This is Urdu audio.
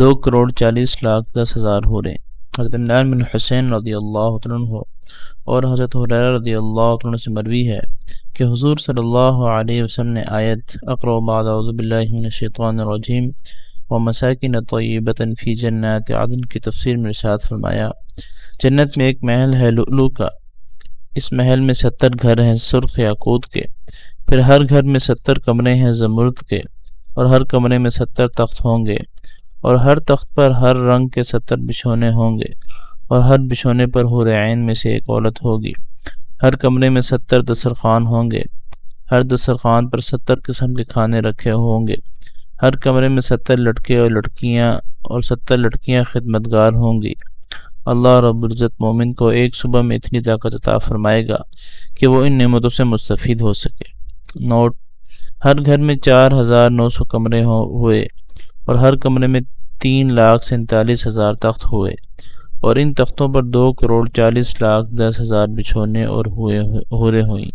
2,40,10,000 حوریں۔ حضرت عمران بن حسین رضی اللہ عنہ اور حضرت ہریرہ رضی اللہ عنہ سے مروی ہے کہ حضور صلی اللہ علیہ وسلم نے آیت اقرأ بعد اعوذ باللہ من الشیطان الرجیم ومساکن طیبۃ فی جنات عدن کی تفسیر میں ارشاد فرمایا، جنت میں ایک محل ہے لؤلؤ کا، اس محل میں 70 گھر ہیں سرخ یاقوت کے، پھر ہر گھر میں 70 کمرے ہیں زمرد کے، اور ہر کمرے میں 70 تخت ہوں گے، اور ہر تخت پر ہر رنگ کے 70 بچھونے ہوں گے، اور ہر بچھونے پر حور عین میں سے ایک عورت ہوگی۔ ہر کمرے میں 70 دسترخوان ہوں گے، ہر دسترخوان پر 70 قسم کے کھانے رکھے ہوں گے۔ ہر کمرے میں 70 لڑکے اور لڑکیاں اور 70 لڑکیاں خدمتگار ہوں گی۔ اللہ رب العزت مومن کو ایک صبح میں اتنی طاقت عطا فرمائے گا کہ وہ ان نعمتوں سے مستفید ہو سکے۔ نوٹ: ہر گھر میں 4,900 کمرے ہوئے اور ہر کمرے میں 3,47,000 تخت ہوئے، اور ان تختوں پر 2,40,10,000 بچھونے اور حوریں ہوئیں۔